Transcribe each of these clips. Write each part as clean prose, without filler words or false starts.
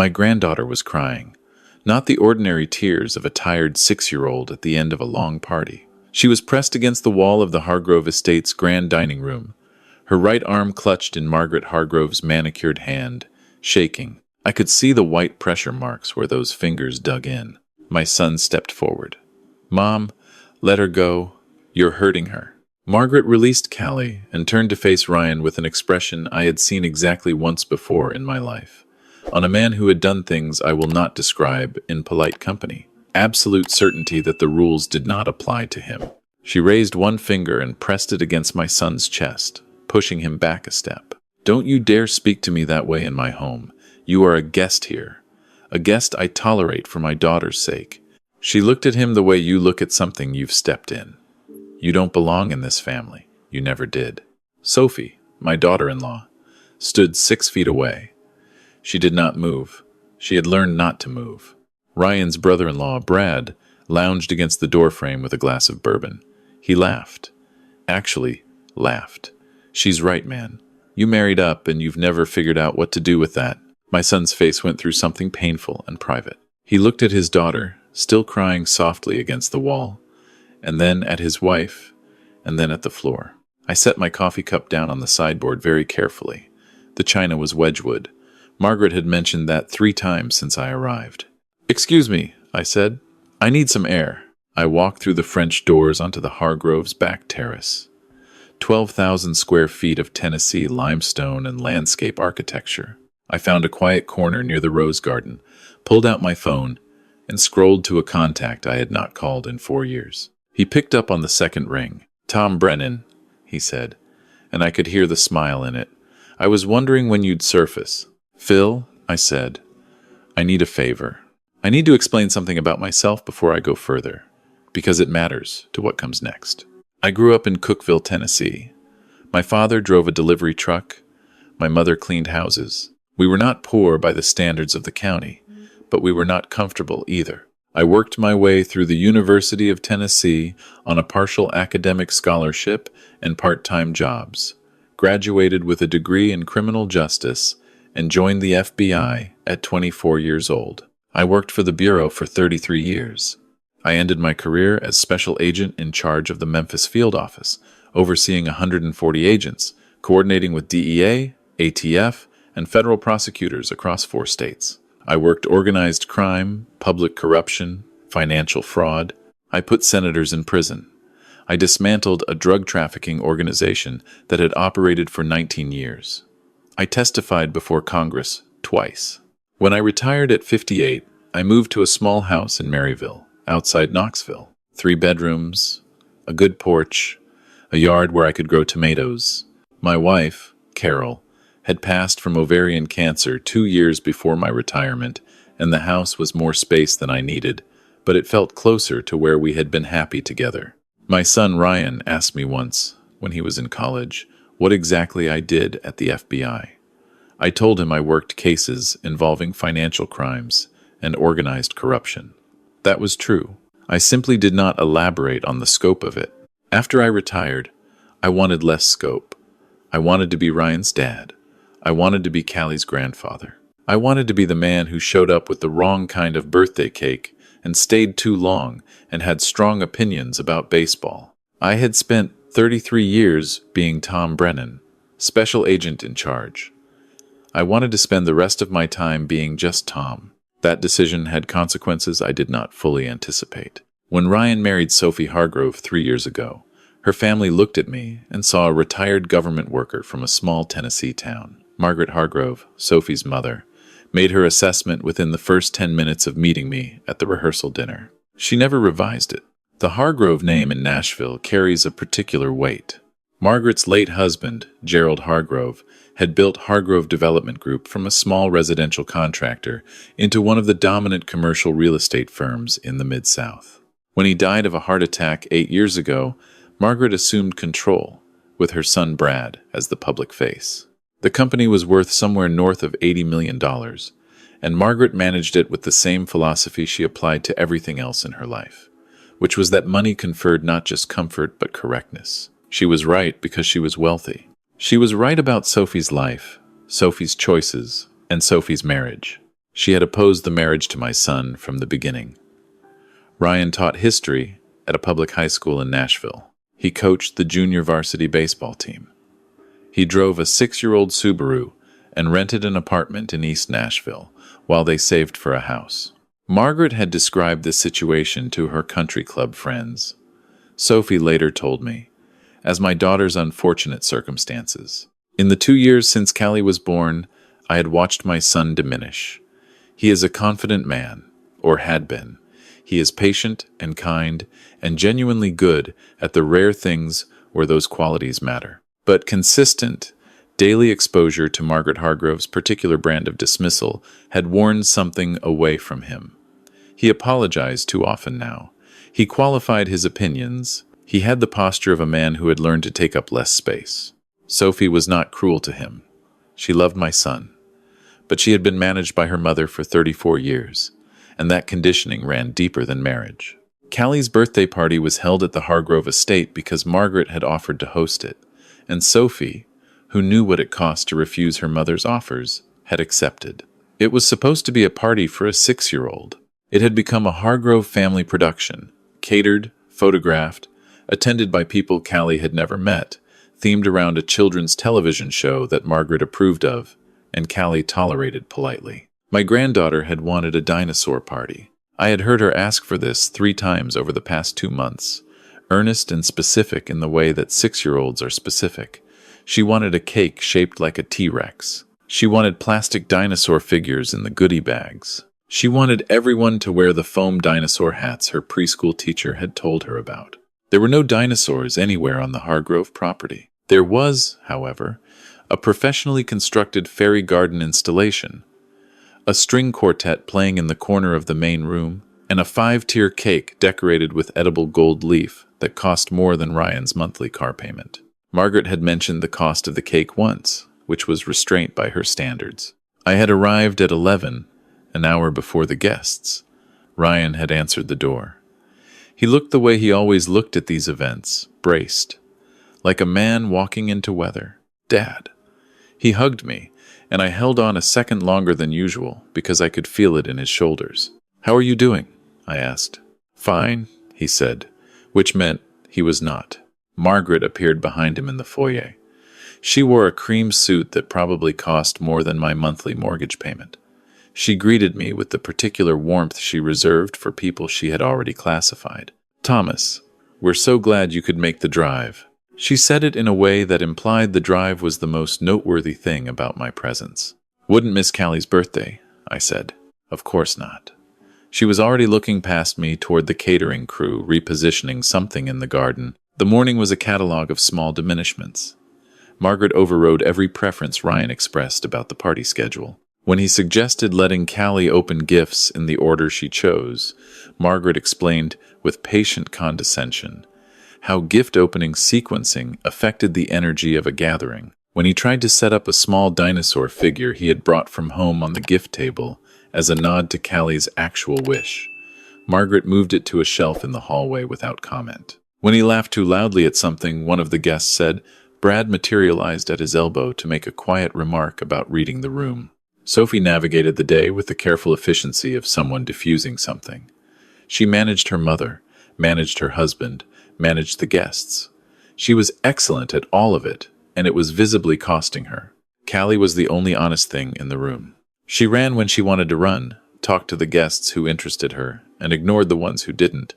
My granddaughter was crying, not the ordinary tears of a tired 6-year-old at the end of a long party. She was pressed against the wall of the Hargrove estate's grand dining room, her right arm clutched in Margaret Hargrove's manicured hand, shaking. I could see the white pressure marks where those fingers dug in. My son stepped forward. "Mom, let her go. You're hurting her." Margaret released Callie and turned to face Ryan with an expression I had seen exactly once before in my life, on a man who had done things I will not describe in polite company. Absolute certainty that the rules did not apply to him. She raised one finger and pressed it against my son's chest, pushing him back a step. "Don't you dare speak to me that way in my home. You are a guest here. A guest I tolerate for my daughter's sake." She looked at him the way you look at something you've stepped in. "You don't belong in this family. You never did." Sophie, my daughter-in-law, stood 6 feet away. She did not move. She had learned not to move. Ryan's brother-in-law, Brad, lounged against the doorframe with a glass of bourbon. He laughed. Actually, laughed. "She's right, man. You married up and you've never figured out what to do with that." My son's face went through something painful and private. He looked at his daughter, still crying softly against the wall, and then at his wife, and then at the floor. I set my coffee cup down on the sideboard very carefully. The china was Wedgwood. Margaret had mentioned that 3 times since I arrived. "Excuse me," I said. "I need some air." I walked through the French doors onto the Hargrove's back terrace. 12,000 square feet of Tennessee limestone and landscape architecture. I found a quiet corner near the rose garden, pulled out my phone, and scrolled to a contact I had not called in 4 years. He picked up on the second ring. "Tom Brennan," he said, and I could hear the smile in it. "I was wondering when you'd surface." "Phil," I said, "I need a favor. I need to explain something about myself before I go further, because it matters to what comes next. I grew up in Cookeville, Tennessee. My father drove a delivery truck. My mother cleaned houses. We were not poor by the standards of the county, but we were not comfortable either. I worked my way through the University of Tennessee on a partial academic scholarship and part-time jobs, graduated with a degree in criminal justice, and joined the FBI at 24 years old. I worked for the Bureau for 33 years. I ended my career as special agent in charge of the Memphis field office, overseeing 140 agents, coordinating with DEA, ATF, and federal prosecutors across 4 states. I worked organized crime, public corruption, financial fraud. I put senators in prison. I dismantled a drug trafficking organization that had operated for 19 years. I testified before Congress twice. When I retired at 58, I moved to a small house in Maryville, outside Knoxville. 3 bedrooms, a good porch, a yard where I could grow tomatoes. My wife, Carol, had passed from ovarian cancer 2 years before my retirement, and the house was more space than I needed, but it felt closer to where we had been happy together. My son Ryan asked me once, when he was in college, what exactly I did at the FBI. I told him I worked cases involving financial crimes and organized corruption. That was true. I simply did not elaborate on the scope of it. After I retired, I wanted less scope. I wanted to be Ryan's dad. I wanted to be Callie's grandfather. I wanted to be the man who showed up with the wrong kind of birthday cake and stayed too long and had strong opinions about baseball. I had spent 33 years being Tom Brennan, special agent in charge. I wanted to spend the rest of my time being just Tom. That decision had consequences I did not fully anticipate. When Ryan married Sophie Hargrove 3 years ago, her family looked at me and saw a retired government worker from a small Tennessee town. Margaret Hargrove, Sophie's mother, made her assessment within the first 10 minutes of meeting me at the rehearsal dinner. She never revised it. The Hargrove name in Nashville carries a particular weight. Margaret's late husband, Gerald Hargrove, had built Hargrove Development Group from a small residential contractor into one of the dominant commercial real estate firms in the Mid-South. When he died of a heart attack 8 years ago, Margaret assumed control, with her son Brad as the public face. The company was worth somewhere north of $80 million, and Margaret managed it with the same philosophy she applied to everything else in her life, which was that money conferred not just comfort but correctness. She was right because she was wealthy. She was right about Sophie's life, Sophie's choices, and Sophie's marriage. She had opposed the marriage to my son from the beginning. Ryan taught history at a public high school in Nashville. He coached the junior varsity baseball team. He drove a 6-year-old Subaru and rented an apartment in East Nashville while they saved for a house. Margaret had described this situation to her country club friends. Sophie later told me, as my daughter's unfortunate circumstances. In the 2 years since Callie was born, I had watched my son diminish. He is a confident man, or had been. He is patient and kind and genuinely good at the rare things where those qualities matter. But consistent, daily exposure to Margaret Hargrove's particular brand of dismissal had worn something away from him. He apologized too often now. He qualified his opinions. He had the posture of a man who had learned to take up less space. Sophie was not cruel to him. She loved my son. But she had been managed by her mother for 34 years, and that conditioning ran deeper than marriage. Callie's birthday party was held at the Hargrove estate because Margaret had offered to host it, and Sophie, who knew what it cost to refuse her mother's offers, had accepted. It was supposed to be a party for a 6-year-old. It had become a Hargrove family production, catered, photographed, attended by people Callie had never met, themed around a children's television show that Margaret approved of, and Callie tolerated politely. My granddaughter had wanted a dinosaur party. I had heard her ask for this 3 times over the past 2 months, earnest and specific in the way that 6-year-olds are specific. She wanted a cake shaped like a T-Rex. She wanted plastic dinosaur figures in the goodie bags. She wanted everyone to wear the foam dinosaur hats her preschool teacher had told her about. There were no dinosaurs anywhere on the Hargrove property. There was, however, a professionally constructed fairy garden installation, a string quartet playing in the corner of the main room, and a 5-tier cake decorated with edible gold leaf that cost more than Ryan's monthly car payment. Margaret had mentioned the cost of the cake once, which was restraint by her standards. I had arrived at 11, an hour before the guests. Ryan had answered the door. He looked the way he always looked at these events, braced, like a man walking into weather. Dad. He hugged me, and I held on a second longer than usual because I could feel it in his shoulders. "How are you doing?" I asked. "Fine," he said, which meant he was not. Margaret appeared behind him in the foyer. She wore a cream suit that probably cost more than my monthly mortgage payment. She greeted me with the particular warmth she reserved for people she had already classified. "Thomas, we're so glad you could make the drive." She said it in a way that implied the drive was the most noteworthy thing about my presence. "Wouldn't miss Callie's birthday," I said. "Of course not." She was already looking past me toward the catering crew repositioning something in the garden. The morning was a catalog of small diminishments. Margaret overrode every preference Ryan expressed about the party schedule. When he suggested letting Callie open gifts in the order she chose, Margaret explained with patient condescension how gift-opening sequencing affected the energy of a gathering. When he tried to set up a small dinosaur figure he had brought from home on the gift table as a nod to Callie's actual wish, Margaret moved it to a shelf in the hallway without comment. When he laughed too loudly at something one of the guests said, Brad materialized at his elbow to make a quiet remark about reading the room. Sophie navigated the day with the careful efficiency of someone diffusing something. She managed her mother, managed her husband, managed the guests. She was excellent at all of it, and it was visibly costing her. Callie was the only honest thing in the room. She ran when she wanted to run, talked to the guests who interested her, and ignored the ones who didn't,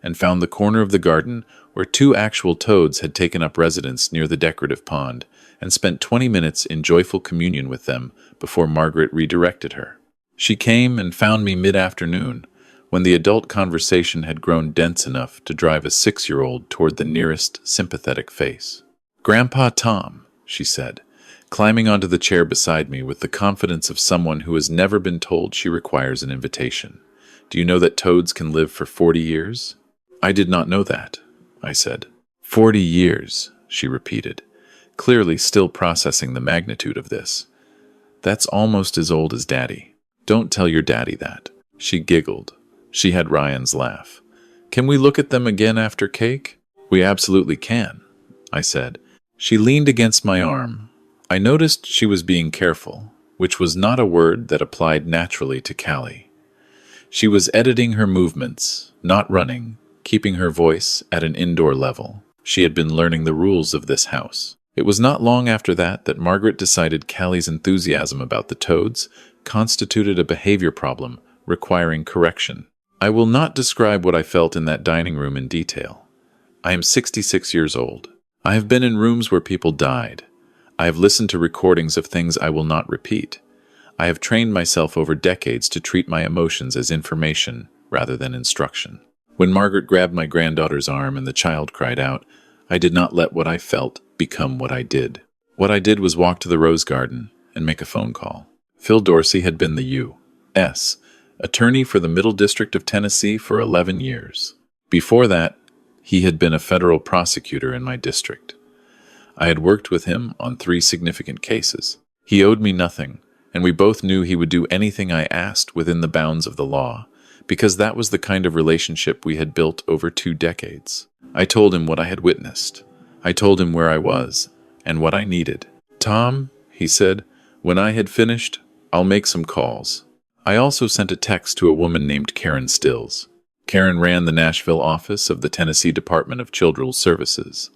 and found the corner of the garden where 2 actual toads had taken up residence near the decorative pond, and spent 20 minutes in joyful communion with them before Margaret redirected her. She came and found me mid-afternoon, when the adult conversation had grown dense enough to drive a 6-year-old toward the nearest sympathetic face. "Grandpa Tom," she said, climbing onto the chair beside me with the confidence of someone who has never been told she requires an invitation. "Do you know that toads can live for 40 years? "I did not know that," I said. 40 years, she repeated, clearly still processing the magnitude of this. "That's almost as old as Daddy. Don't tell your daddy that." She giggled. She had Ryan's laugh. "Can we look at them again after cake?" "We absolutely can," I said. She leaned against my arm. I noticed she was being careful, which was not a word that applied naturally to Callie. She was editing her movements, not running, keeping her voice at an indoor level. She had been learning the rules of this house. It was not long after that Margaret decided Callie's enthusiasm about the toads constituted a behavior problem requiring correction. I will not describe what I felt in that dining room in detail. I am 66 years old. I have been in rooms where people died. I have listened to recordings of things I will not repeat. I have trained myself over decades to treat my emotions as information rather than instruction. When Margaret grabbed my granddaughter's arm and the child cried out, I did not let what I felt become what I did. What I did was walk to the rose garden and make a phone call. Phil Dorsey had been the U.S. attorney for the Middle District of Tennessee for 11 years. Before that, he had been a federal prosecutor in my district. I had worked with him on 3 significant cases. He owed me nothing, and we both knew he would do anything I asked within the bounds of the law, because that was the kind of relationship we had built over 2 decades. I told him what I had witnessed. I told him where I was and what I needed. Tom, he said, when I had finished, I'll make some calls. I also sent a text to a woman named Karen Stills. Karen ran the Nashville office of the Tennessee Department of Children's Services.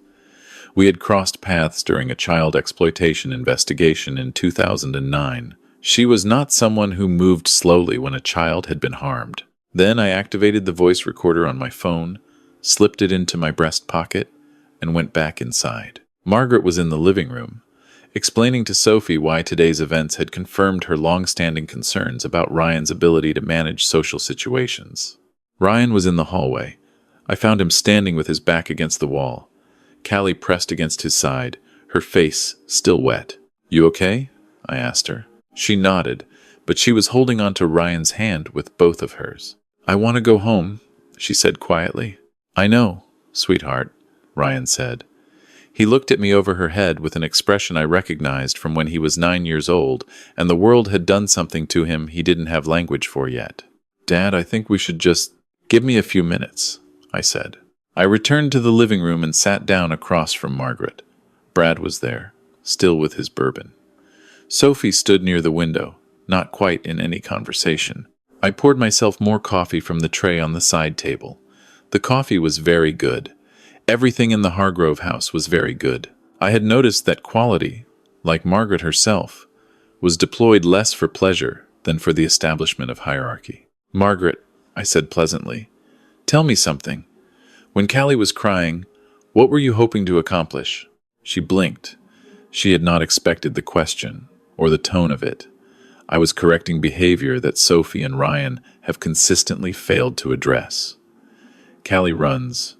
We had crossed paths during a child exploitation investigation in 2009. She was not someone who moved slowly when a child had been harmed. Then I activated the voice recorder on my phone, slipped it into my breast pocket, and went back inside. Margaret was in the living room, explaining to Sophie why today's events had confirmed her long-standing concerns about Ryan's ability to manage social situations. Ryan was in the hallway. I found him standing with his back against the wall. Callie pressed against his side, her face still wet. You okay? I asked her. She nodded, but she was holding onto Ryan's hand with both of hers. I want to go home, she said quietly. I know, sweetheart, Ryan said. He looked at me over her head with an expression I recognized from when he was 9 years old, and the world had done something to him he didn't have language for yet. Dad, I think we should just give me a few minutes, I said. I returned to the living room and sat down across from Margaret. Brad was there, still with his bourbon. Sophie stood near the window, not quite in any conversation. I poured myself more coffee from the tray on the side table. The coffee was very good. Everything in the Hargrove house was very good. I had noticed that quality, like Margaret herself, was deployed less for pleasure than for the establishment of hierarchy. Margaret, I said pleasantly, tell me something. When Callie was crying, what were you hoping to accomplish? She blinked. She had not expected the question, or the tone of it. I was correcting behavior that Sophie and Ryan have consistently failed to address. Callie runs.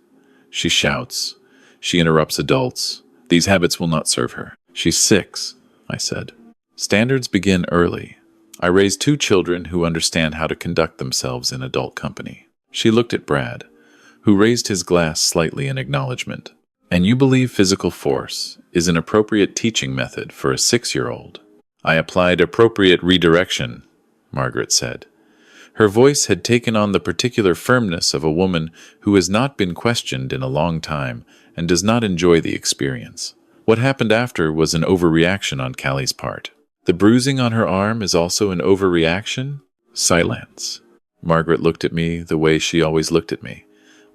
She shouts. She interrupts adults. These habits will not serve her. She's 6, I said. Standards begin early. I raised 2 children who understand how to conduct themselves in adult company. She looked at Brad, who raised his glass slightly in acknowledgement. And you believe physical force is an appropriate teaching method for a 6-year-old? I applied appropriate redirection, Margaret said. Her voice had taken on the particular firmness of a woman who has not been questioned in a long time and does not enjoy the experience. What happened after was an overreaction on Callie's part. The bruising on her arm is also an overreaction? Silence. Margaret looked at me the way she always looked at me,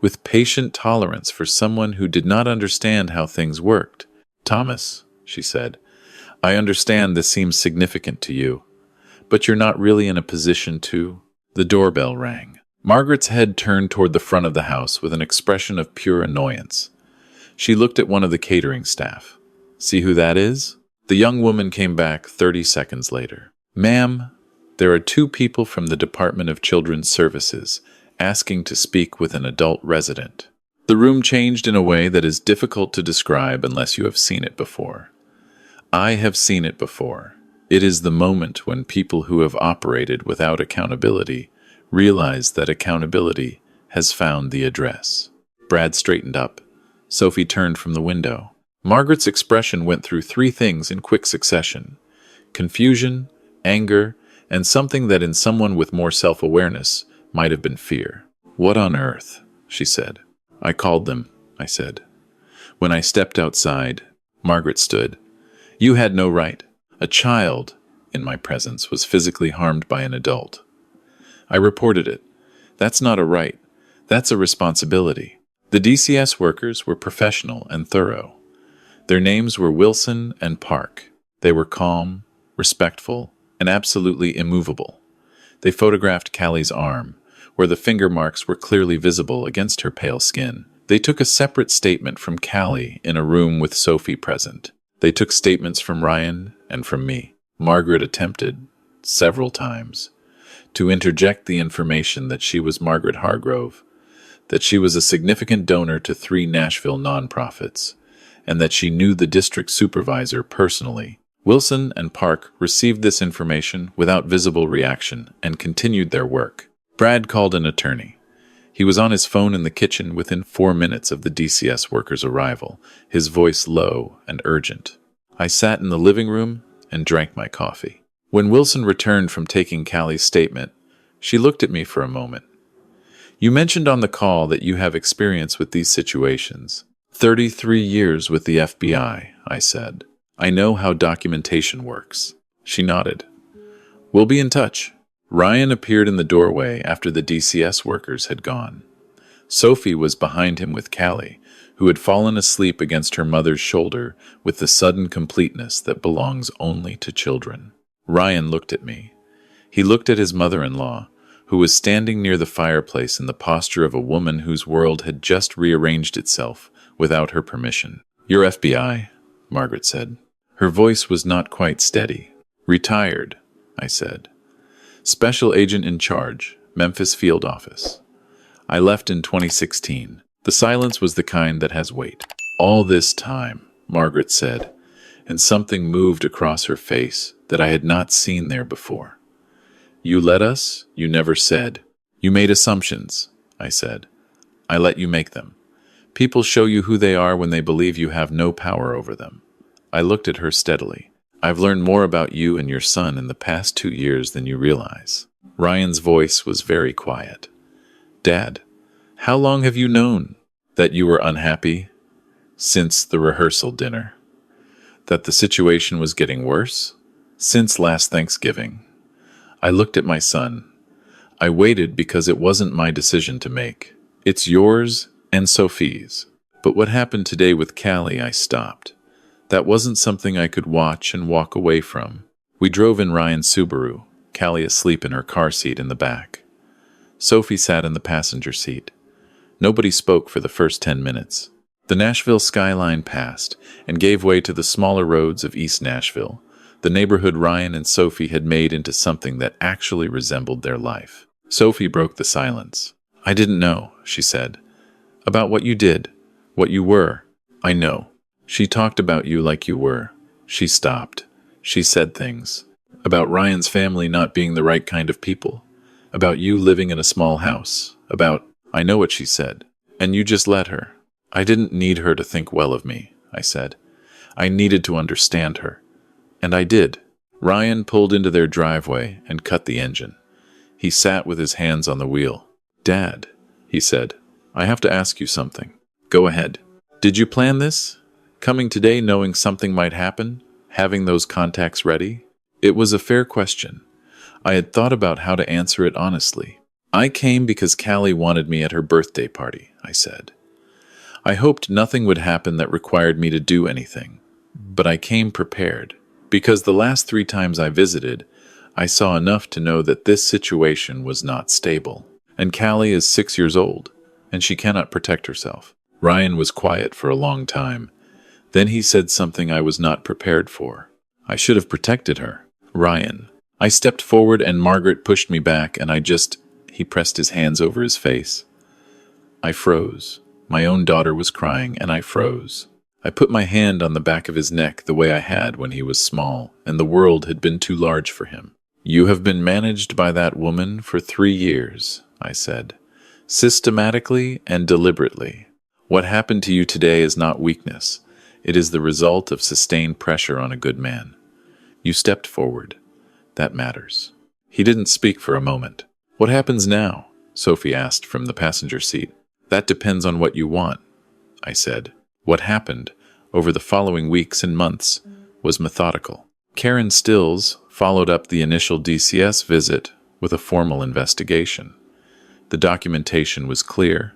with patient tolerance for someone who did not understand how things worked. Thomas, she said, I understand this seems significant to you, but you're not really in a position to... The doorbell rang. Margaret's head turned toward the front of the house with an expression of pure annoyance. She looked at one of the catering staff. See who that is? The young woman came back 30 seconds later. Ma'am, there are 2 people from the Department of Children's Services asking to speak with an adult resident. The room changed in a way that is difficult to describe unless you have seen it before. I have seen it before. It is the moment when people who have operated without accountability realize that accountability has found the address. Brad straightened up. Sophie turned from the window. Margaret's expression went through 3 things in quick succession: confusion, anger, and something that in someone with more self-awareness might have been fear. What on earth? She said. I called them, I said. When I stepped outside, Margaret stood. You had no right. A child, in my presence was physically harmed by an adult. I reported it. That's not a right. That's a responsibility. The DCS workers were professional and thorough. Their names were Wilson and Park. They were calm, respectful, and absolutely immovable. They photographed Callie's arm, where the finger marks were clearly visible against her pale skin. They took a separate statement from Callie in a room with Sophie present. They took statements from Ryan and from me. Margaret attempted, several times, to interject the information that she was Margaret Hargrove, that she was a significant donor to 3 Nashville nonprofits, and that she knew the district supervisor personally. Wilson and Park received this information without visible reaction and continued their work. Brad called an attorney. He was on his phone in the kitchen within 4 minutes of the DCS workers' arrival, his voice low and urgent. I sat in the living room and drank my coffee. When Wilson returned from taking Callie's statement, she looked at me for a moment. You mentioned on the call that you have experience with these situations. 33 years with the FBI, I said. I know how documentation works. She nodded. We'll be in touch. Ryan appeared in the doorway after the DCS workers had gone. Sophie was behind him with Callie, who had fallen asleep against her mother's shoulder with the sudden completeness that belongs only to children. Ryan looked at me. He looked at his mother-in-law, who was standing near the fireplace in the posture of a woman whose world had just rearranged itself without her permission. Your FBI, Margaret said. Her voice was not quite steady. Retired, I said. Special agent in charge, Memphis Field Office. I left in 2016. The silence was the kind that has weight. All this time, Margaret said, and something moved across her face that I had not seen there before. You let us, you never said. You made assumptions, I said. I let you make them. People show you who they are when they believe you have no power over them. I looked at her steadily. I've learned more about you and your son in the past 2 years than you realize. Ryan's voice was very quiet. Dad, how long have you known that you were unhappy? Since the rehearsal dinner. That the situation was getting worse? Since last Thanksgiving. I looked at my son. I waited because it wasn't my decision to make. It's yours and Sophie's. But what happened today with Callie, I stopped. That wasn't something I could watch and walk away from. We drove in Ryan's Subaru, Callie asleep in her car seat in the back. Sophie sat in the passenger seat. Nobody spoke for the first 10 minutes. The Nashville skyline passed and gave way to the smaller roads of East Nashville, the neighborhood Ryan and Sophie had made into something that actually resembled their life. Sophie broke the silence. I didn't know, she said. About what you did, what you were. I know. She talked about you like you were. She stopped. She said things. About Ryan's family not being the right kind of people. About you living in a small house. I know what she said. And you just let her. I didn't need her to think well of me, I said. I needed to understand her. And I did. Ryan pulled into their driveway and cut the engine. He sat with his hands on the wheel. Dad, he said, I have to ask you something. Go ahead. Did you plan this? Coming today knowing something might happen? Having those contacts ready? It was a fair question. I had thought about how to answer it honestly. I came because Callie wanted me at her birthday party, I said. I hoped nothing would happen that required me to do anything. But I came prepared, because the last 3 times I visited, I saw enough to know that this situation was not stable. And Callie is 6 years old, and she cannot protect herself. Ryan was quiet for a long time. Then he said something I was not prepared for. I should have protected her. Ryan. I stepped forward and Margaret pushed me back and he pressed his hands over his face. I froze. My own daughter was crying and I froze. I put my hand on the back of his neck the way I had when he was small and the world had been too large for him. You have been managed by that woman for 3 years, I said, systematically and deliberately. What happened to you today is not weakness. It is the result of sustained pressure on a good man. You stepped forward. That matters. He didn't speak for a moment. What happens now? Sophie asked from the passenger seat. That depends on what you want, I said. What happened over the following weeks and months was methodical. Karen Stills, followed up the initial DCS visit with a formal investigation. The documentation was clear.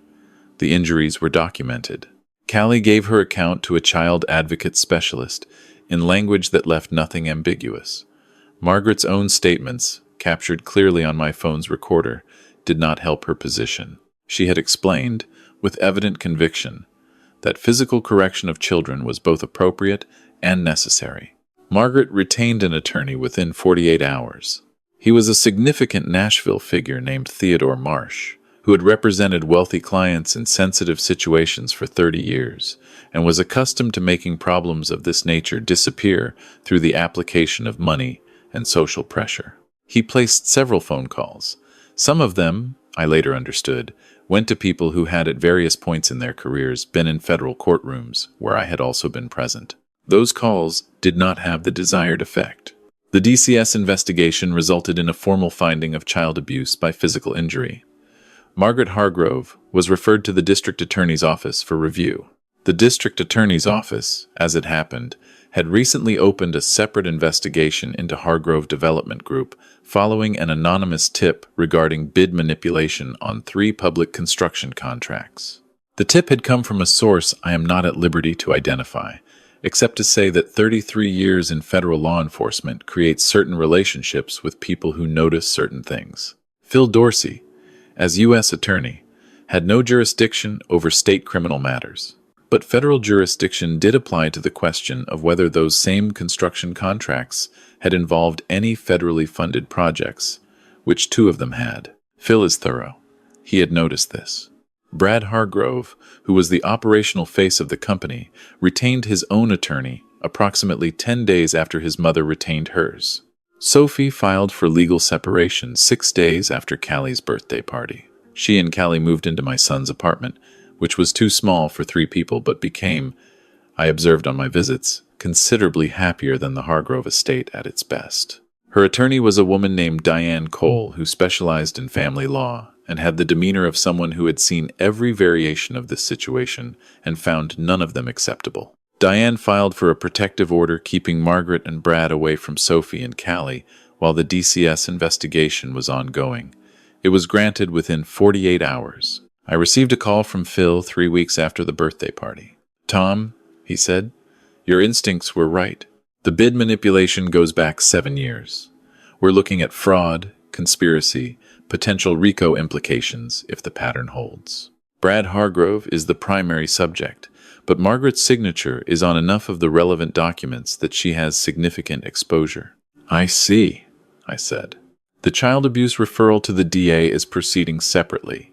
The injuries were documented. Callie gave her account to a child advocate specialist in language that left nothing ambiguous. Margaret's own statements, captured clearly on my phone's recorder, did not help her position. She had explained, with evident conviction, that physical correction of children was both appropriate and necessary. Margaret retained an attorney within 48 hours. He was a significant Nashville figure named Theodore Marsh, who had represented wealthy clients in sensitive situations for 30 years and was accustomed to making problems of this nature disappear through the application of money and social pressure. He placed several phone calls. Some of them, I later understood, went to people who had at various points in their careers been in federal courtrooms, where I had also been present. Those calls did not have the desired effect. The DCS investigation resulted in a formal finding of child abuse by physical injury. Margaret Hargrove was referred to the district attorney's office for review. The district attorney's office, as it happened, had recently opened a separate investigation into Hargrove Development Group following an anonymous tip regarding bid manipulation on 3 public construction contracts. The tip had come from a source I am not at liberty to identify, except to say that 33 years in federal law enforcement creates certain relationships with people who notice certain things. Phil Dorsey, as U.S. Attorney, had no jurisdiction over state criminal matters. But federal jurisdiction did apply to the question of whether those same construction contracts had involved any federally funded projects, which 2 of them had. Phil is thorough. He had noticed this. Brad Hargrove, who was the operational face of the company, retained his own attorney approximately 10 days after his mother retained hers. Sophie filed for legal separation 6 days after Callie's birthday party. She and Callie moved into my son's apartment, which was too small for 3 people but became, I observed on my visits, considerably happier than the Hargrove estate at its best. Her attorney was a woman named Diane Cole, who specialized in family law and had the demeanor of someone who had seen every variation of this situation and found none of them acceptable. Diane filed for a protective order keeping Margaret and Brad away from Sophie and Callie while the DCS investigation was ongoing. It was granted within 48 hours. I received a call from Phil 3 weeks after the birthday party. "Tom," he said, "your instincts were right. The bid manipulation goes back 7 years. We're looking at fraud, conspiracy, potential RICO implications if the pattern holds. Brad Hargrove is the primary subject, but Margaret's signature is on enough of the relevant documents that she has significant exposure." "I see," I said. "The child abuse referral to the DA is proceeding separately.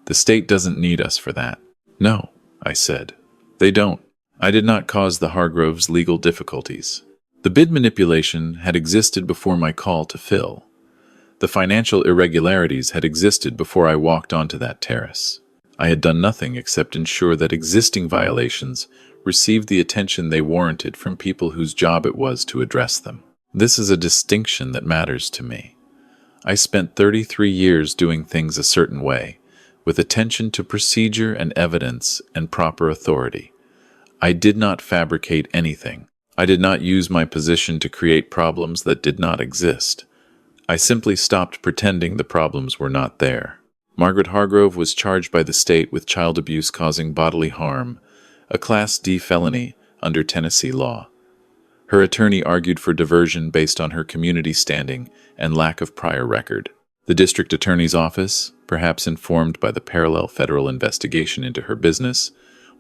The state doesn't need us for that." "No," I said. "They don't. I did not cause the Hargroves legal difficulties. The bid manipulation had existed before my call to Phil. The financial irregularities had existed before I walked onto that terrace. I had done nothing except ensure that existing violations received the attention they warranted from people whose job it was to address them. This is a distinction that matters to me. I spent 33 years doing things a certain way, with attention to procedure and evidence and proper authority. I did not fabricate anything. I did not use my position to create problems that did not exist. I simply stopped pretending the problems were not there." Margaret Hargrove was charged by the state with child abuse causing bodily harm, a Class D felony under Tennessee law. Her attorney argued for diversion based on her community standing and lack of prior record. The district attorney's office, perhaps informed by the parallel federal investigation into her business,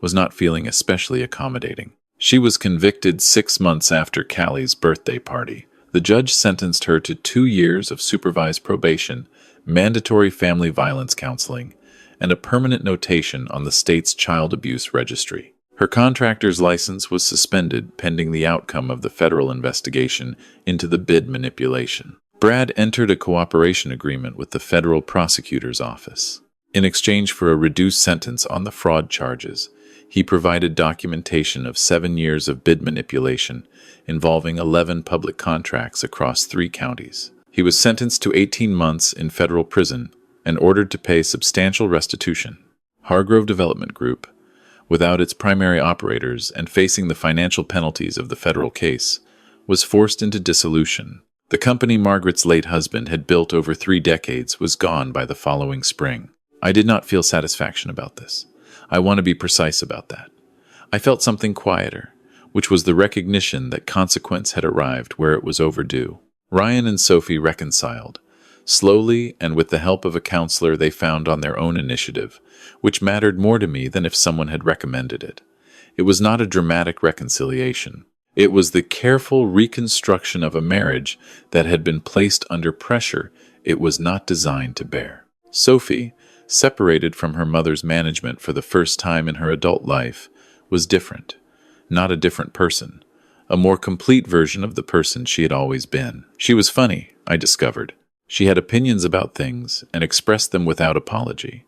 was not feeling especially accommodating. She was convicted 6 months after Callie's birthday party. The judge sentenced her to 2 years of supervised probation, mandatory family violence counseling, and a permanent notation on the state's child abuse registry. Her contractor's license was suspended pending the outcome of the federal investigation into the bid manipulation. Brad entered a cooperation agreement with the federal prosecutor's office. In exchange for a reduced sentence on the fraud charges, he provided documentation of 7 years of bid manipulation involving 11 public contracts across 3 counties. He was sentenced to 18 months in federal prison and ordered to pay substantial restitution. Hargrove Development Group, without its primary operators and facing the financial penalties of the federal case, was forced into dissolution. The company Margaret's late husband had built over 3 decades was gone by the following spring. I did not feel satisfaction about this. I want to be precise about that. I felt something quieter, which was the recognition that consequence had arrived where it was overdue. Ryan and Sophie reconciled. Slowly, and with the help of a counselor they found on their own initiative, which mattered more to me than if someone had recommended it. It was not a dramatic reconciliation. It was the careful reconstruction of a marriage that had been placed under pressure it was not designed to bear. Sophie, separated from her mother's management for the first time in her adult life, was different. Not a different person. A more complete version of the person she had always been. She was funny, I discovered. She had opinions about things and expressed them without apology.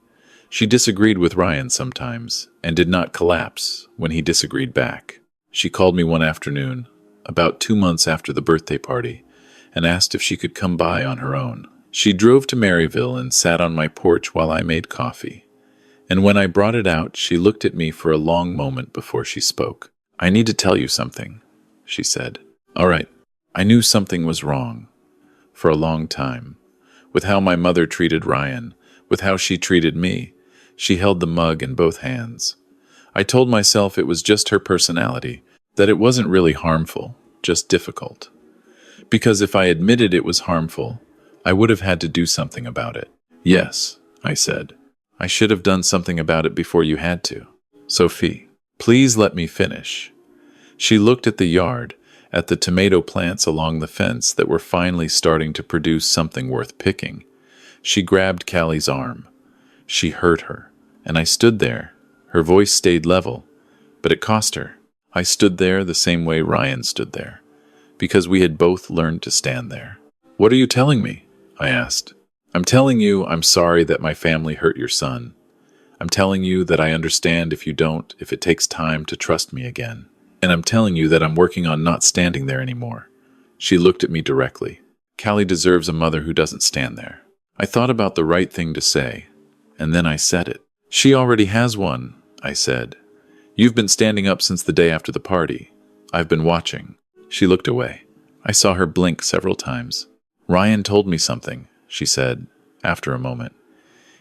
She disagreed with Ryan sometimes and did not collapse when he disagreed back. She called me one afternoon, about 2 months after the birthday party, and asked if she could come by on her own. She drove to Maryville and sat on my porch while I made coffee. And when I brought it out, she looked at me for a long moment before she spoke. "I need to tell you something," she said. "All right, I knew something was wrong. For a long time. With how my mother treated Ryan, with how she treated me. She held the mug in both hands. I told myself it was just her personality, that it wasn't really harmful, just difficult. Because if I admitted it was harmful, I would have had to do something about it. Yes, I said. I should have done something about it before you had to. Sophie, please let me finish." She looked at the yard, at the tomato plants along the fence that were finally starting to produce something worth picking. She grabbed Callie's arm. She hurt her, and I stood there. Her voice stayed level, but it cost her. I stood there the same way Ryan stood there, because we had both learned to stand there. "What are you telling me?" I asked. "I'm telling you I'm sorry that my family hurt your son. I'm telling you that I understand if it takes time to trust me again. And I'm telling you that I'm working on not standing there anymore." She looked at me directly. "Callie deserves a mother who doesn't stand there." I thought about the right thing to say, and then I said it. "She already has one," I said. "You've been standing up since the day after the party. I've been watching." She looked away. I saw her blink several times. "Ryan told me something," she said, after a moment.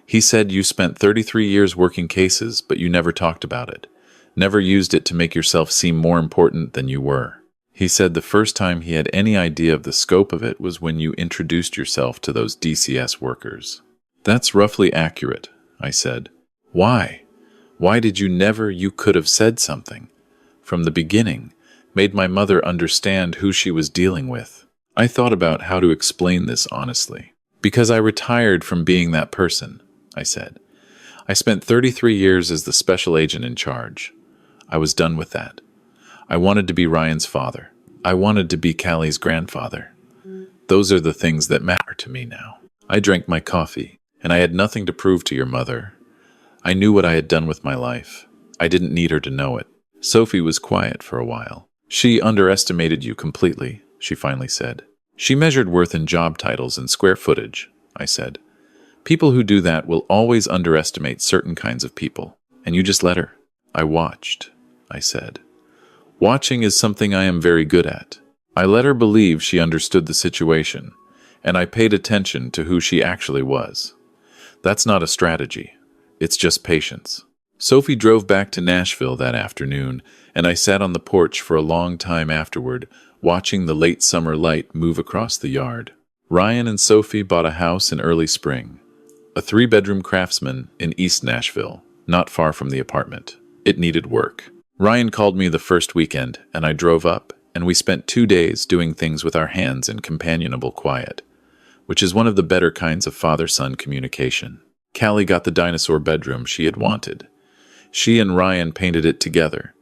"He said you spent 33 years working cases, but you never talked about it. Never used it to make yourself seem more important than you were. He said the first time he had any idea of the scope of it was when you introduced yourself to those DCS workers." "That's roughly accurate," I said. "Why? Why did you could have said something. From the beginning, made my mother understand who she was dealing with." I thought about how to explain this honestly. "Because I retired from being that person," I said. "I spent 33 years as the special agent in charge. I was done with that. I wanted to be Ryan's father. I wanted to be Callie's grandfather. Those are the things that matter to me now." I drank my coffee, and I had nothing to prove to your mother. I knew what I had done with my life. I didn't need her to know it. Sophie was quiet for a while. "She underestimated you completely," she finally said. "She measured worth in job titles and square footage," I said. "People who do that will always underestimate certain kinds of people, and you just let her." "I watched," I said. "Watching is something I am very good at." I let her believe she understood the situation, and I paid attention to who she actually was. That's not a strategy. It's just patience. Sophie drove back to Nashville that afternoon, and I sat on the porch for a long time afterward, watching the late summer light move across the yard. Ryan and Sophie bought a house in early spring, a 3-bedroom craftsman in East Nashville, not far from the apartment. It needed work. Ryan called me the first weekend, and I drove up, and we spent 2 days doing things with our hands in companionable quiet, which is one of the better kinds of father-son communication. Callie got the dinosaur bedroom she had wanted. She and Ryan painted it together,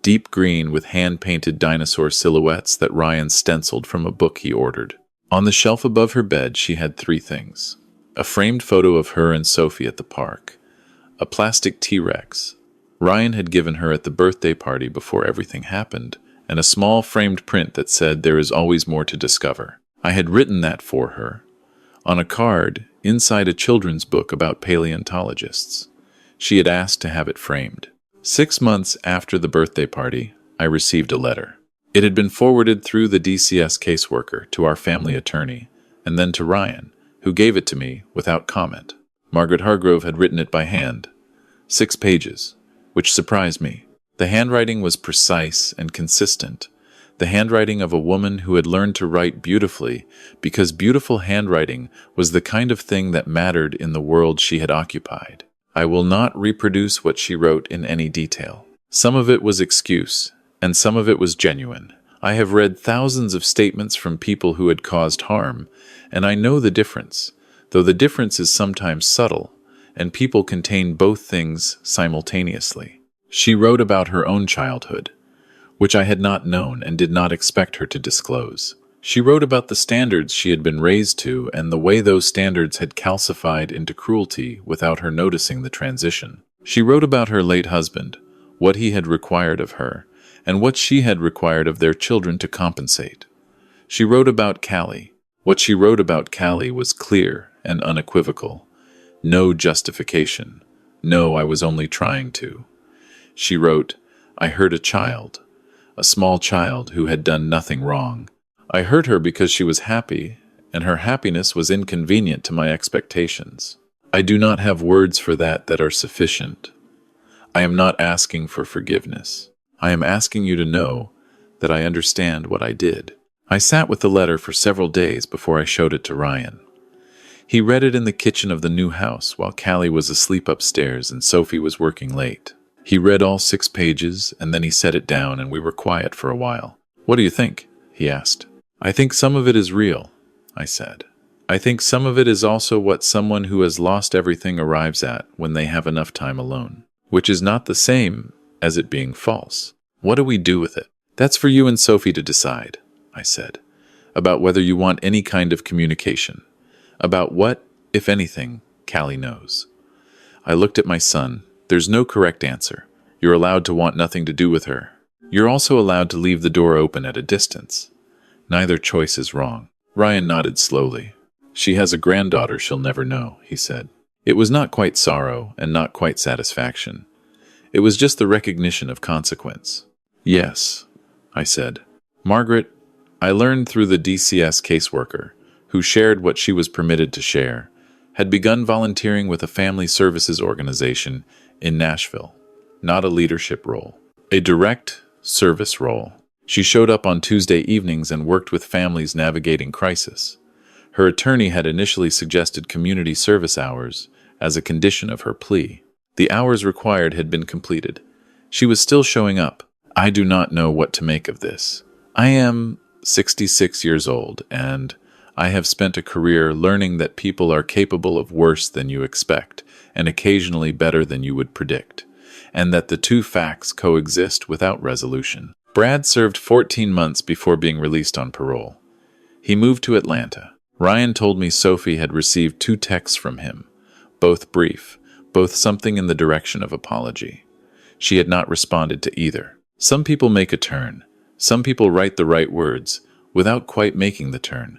deep green with hand-painted dinosaur silhouettes that Ryan stenciled from a book he ordered. On the shelf above her bed, she had 3 things. A framed photo of her and Sophie at the park, a plastic T-Rex Ryan had given her at the birthday party before everything happened, and a small framed print that said there is always more to discover. I had written that for her, on a card inside a children's book about paleontologists. She had asked to have it framed. 6 months after the birthday party, I received a letter. It had been forwarded through the DCS caseworker to our family attorney, and then to Ryan, who gave it to me without comment. Margaret Hargrove had written it by hand. 6 pages, which surprised me. The handwriting was precise and consistent. The handwriting of a woman who had learned to write beautifully, because beautiful handwriting was the kind of thing that mattered in the world she had occupied. I will not reproduce what she wrote in any detail. Some of it was excuse, and some of it was genuine. I have read thousands of statements from people who had caused harm, and I know the difference, though the difference is sometimes subtle, and people contain both things simultaneously. She wrote about her own childhood, which I had not known and did not expect her to disclose. She wrote about the standards she had been raised to and the way those standards had calcified into cruelty without her noticing the transition. She wrote about her late husband, what he had required of her, and what she had required of their children to compensate. She wrote about Callie. What she wrote about Callie was clear and unequivocal. No justification. No, I was only trying to. She wrote, I hurt a child, a small child who had done nothing wrong. I hurt her because she was happy, and her happiness was inconvenient to my expectations. I do not have words for that are sufficient. I am not asking for forgiveness. I am asking you to know that I understand what I did. I sat with the letter for several days before I showed it to Ryan. He read it in the kitchen of the new house while Callie was asleep upstairs and Sophie was working late. He read all 6 pages, and then he set it down and we were quiet for a while. What do you think? He asked. I think some of it is real, I said. I think some of it is also what someone who has lost everything arrives at when they have enough time alone, which is not the same as it being false. What do we do with it? That's for you and Sophie to decide, I said, about whether you want any kind of communication, about what, if anything, Callie knows. I looked at my son. There's no correct answer. You're allowed to want nothing to do with her. You're also allowed to leave the door open at a distance. Neither choice is wrong. Ryan nodded slowly. She has a granddaughter she'll never know, he said. It was not quite sorrow and not quite satisfaction. It was just the recognition of consequence. Yes, I said. Margaret, I learned through the DCS caseworker, who shared what she was permitted to share, had begun volunteering with a family services organization in Nashville. Not a leadership role. A direct service role. She showed up on Tuesday evenings and worked with families navigating crisis. Her attorney had initially suggested community service hours as a condition of her plea. The hours required had been completed. She was still showing up. I do not know what to make of this. I am 66 years old, and I have spent a career learning that people are capable of worse than you expect, and occasionally better than you would predict, and that the two facts coexist without resolution. Brad served 14 months before being released on parole. He moved to Atlanta. Ryan told me Sophie had received 2 texts from him, both brief, both something in the direction of apology. She had not responded to either. Some people make a turn. Some people write the right words without quite making the turn.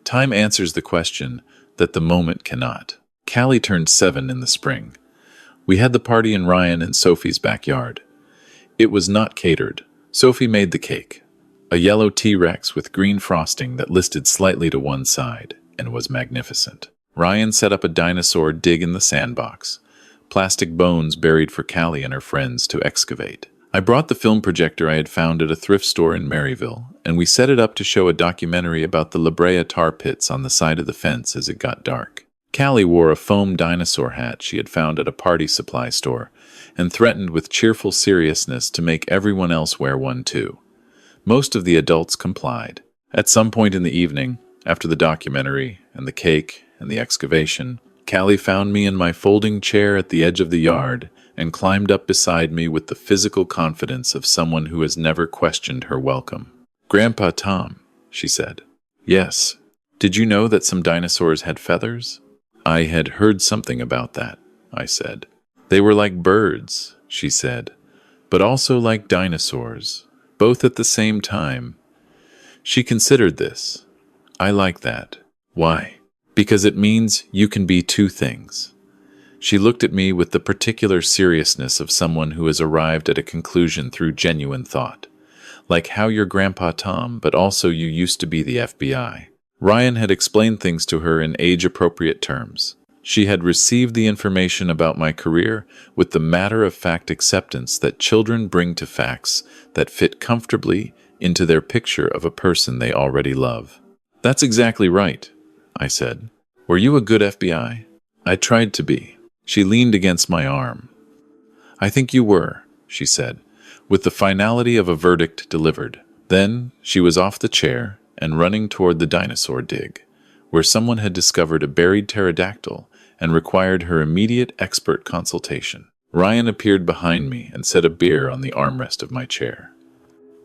Time answers the question that the moment cannot. Callie turned 7 in the spring. We had the party in Ryan and Sophie's backyard. It was not catered. Sophie made the cake, a yellow T-Rex with green frosting that listed slightly to one side and was magnificent. Ryan set up a dinosaur dig in the sandbox, plastic bones buried for Callie and her friends to excavate. I brought the film projector I had found at a thrift store in Maryville, and we set it up to show a documentary about the La Brea tar pits on the side of the fence as it got dark. Callie wore a foam dinosaur hat she had found at a party supply store, and threatened with cheerful seriousness to make everyone else wear one too. Most of the adults complied. At some point in the evening, after the documentary and the cake and the excavation, Callie found me in my folding chair at the edge of the yard and climbed up beside me with the physical confidence of someone who has never questioned her welcome. "Grandpa Tom," she said. "Yes. Did you know that some dinosaurs had feathers?" "I had heard something about that," I said. "They were like birds," she said, "but also like dinosaurs, both at the same time." She considered this. "I like that." "Why?" "Because it means you can be 2 things." She looked at me with the particular seriousness of someone who has arrived at a conclusion through genuine thought, Like how your grandpa Tom, but also you used to be the FBI. Ryan had explained things to her in age-appropriate terms. She had received the information about my career with the matter-of-fact acceptance that children bring to facts that fit comfortably into their picture of a person they already love. "That's exactly right," I said. "Were you a good FBI?" "I tried to be." She leaned against my arm. "I think you were," she said, with the finality of a verdict delivered. Then she was off the chair and running toward the dinosaur dig, where someone had discovered a buried pterodactyl and required her immediate expert consultation. Ryan appeared behind me and set a beer on the armrest of my chair.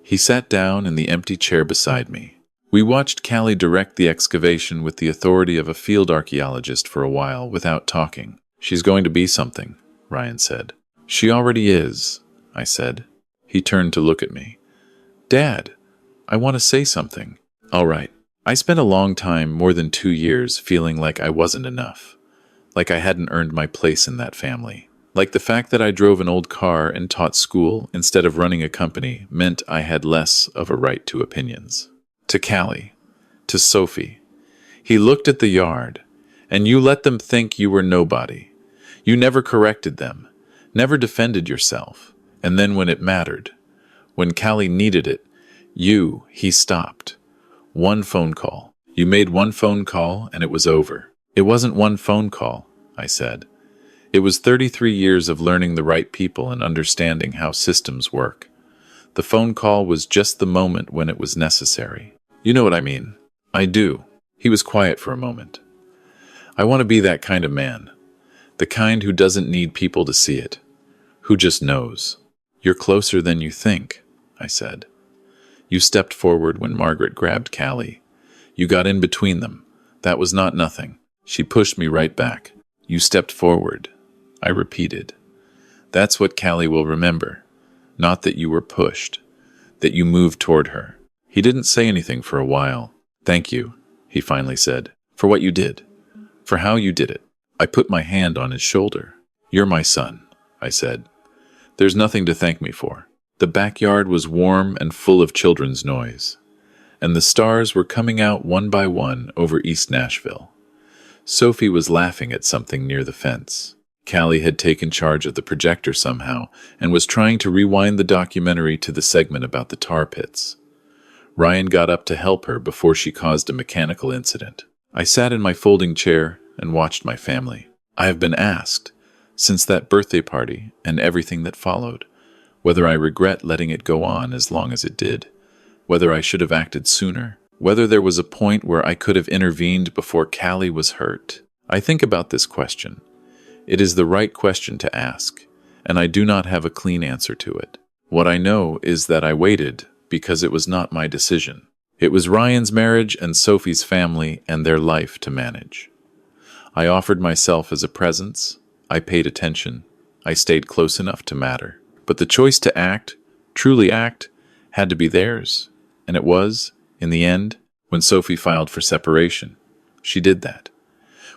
He sat down in the empty chair beside me. We watched Callie direct the excavation with the authority of a field archaeologist for a while without talking. "She's going to be something," Ryan said. "She already is," I said. He turned to look at me. "Dad, I want to say something." "All right." I spent a long time, more than 2 years, feeling like I wasn't enough. Like I hadn't earned my place in that family. Like the fact that I drove an old car and taught school instead of running a company meant I had less of a right to opinions. To Callie, to Sophie. He looked at the yard, and you let them think you were nobody. You never corrected them, never defended yourself. And then when it mattered, when Callie needed it, he stopped. One phone call. You made one phone call and it was over. "It wasn't one phone call," I said. "It was 33 years of learning the right people and understanding how systems work. The phone call was just the moment when it was necessary. You know what I mean?" "I do." He was quiet for a moment. "I want to be that kind of man. The kind who doesn't need people to see it. Who just knows." "You're closer than you think," I said. "You stepped forward when Margaret grabbed Callie. You got in between them. That was not nothing." She pushed me right back. "You stepped forward," I repeated. "That's what Callie will remember. Not that you were pushed, that you moved toward her." He didn't say anything for a while. "Thank you," he finally said, "for what you did, for how you did it." I put my hand on his shoulder. "You're my son," I said. "There's nothing to thank me for." The backyard was warm and full of children's noise, and the stars were coming out one by one over East Nashville. Sophie was laughing at something near the fence. Callie had taken charge of the projector somehow and was trying to rewind the documentary to the segment about the tar pits. Ryan got up to help her before she caused a mechanical incident. I sat in my folding chair and watched my family. I have been asked, since that birthday party and everything that followed, whether I regret letting it go on as long as it did, whether I should have acted sooner, whether there was a point where I could have intervened before Callie was hurt. I think about this question. It is the right question to ask, and I do not have a clean answer to it. What I know is that I waited because it was not my decision. It was Ryan's marriage and Sophie's family and their life to manage. I offered myself as a presence. I paid attention. I stayed close enough to matter. But the choice to act, truly act, had to be theirs. And it was, in the end, when Sophie filed for separation. She did that.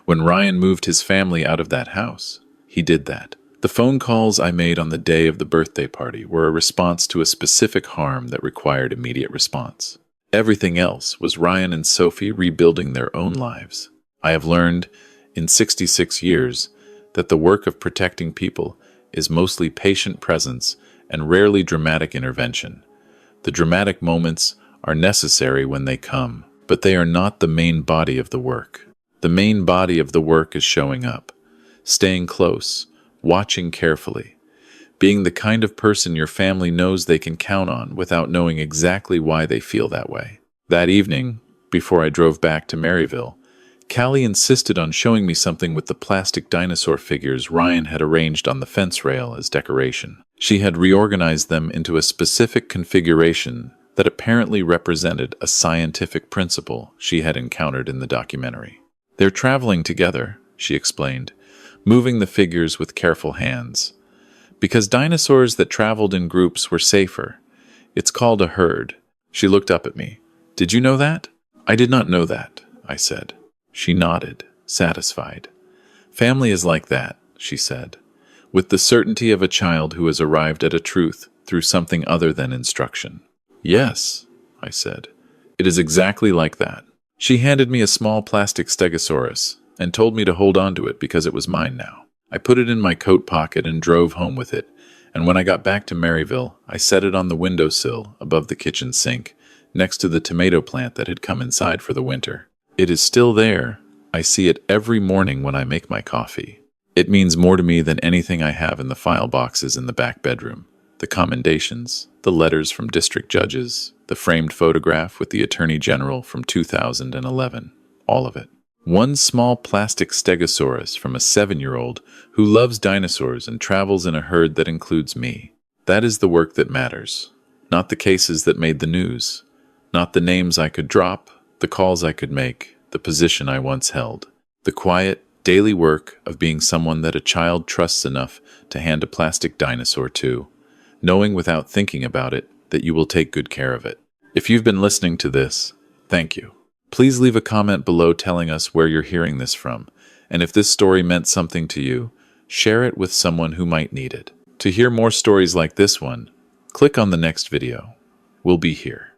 When Ryan moved his family out of that house, he did that. The phone calls I made on the day of the birthday party were a response to a specific harm that required immediate response. Everything else was Ryan and Sophie rebuilding their own lives. I have learned, in 66 years, that the work of protecting people is mostly patient presence and rarely dramatic intervention. The dramatic moments are necessary when they come, but they are not the main body of the work. The main body of the work is showing up, staying close, watching carefully, being the kind of person your family knows they can count on without knowing exactly why they feel that way. That evening, before I drove back to Maryville, Callie insisted on showing me something with the plastic dinosaur figures Ryan had arranged on the fence rail as decoration. She had reorganized them into a specific configuration that apparently represented a scientific principle she had encountered in the documentary. "They're traveling together," she explained, moving the figures with careful hands. "Because dinosaurs that traveled in groups were safer. It's called a herd." She looked up at me. "Did you know that?" "I did not know that," I said. She nodded, satisfied. "Family is like that," she said, with the certainty of a child who has arrived at a truth through something other than instruction. Yes, I said. It is exactly like that. She handed me a small plastic stegosaurus and told me to hold on to it because it was mine now. I put it in my coat pocket and drove home with it, and when I got back to Maryville, I set it on the windowsill above the kitchen sink, next to the tomato plant that had come inside for the winter. It is still there. I see it every morning when I make my coffee. It means more to me than anything I have in the file boxes in the back bedroom. The commendations, the letters from district judges, the framed photograph with the Attorney General from 2011, all of it. One small plastic stegosaurus from a 7-year-old who loves dinosaurs and travels in a herd that includes me. That is the work that matters, not the cases that made the news, not the names I could drop, the calls I could make, the position I once held. The quiet, daily work of being someone that a child trusts enough to hand a plastic dinosaur to, knowing without thinking about it that you will take good care of it. If you've been listening to this, thank you. Please leave a comment below telling us where you're hearing this from, and if this story meant something to you, share it with someone who might need it. To hear more stories like this one, click on the next video. We'll be here.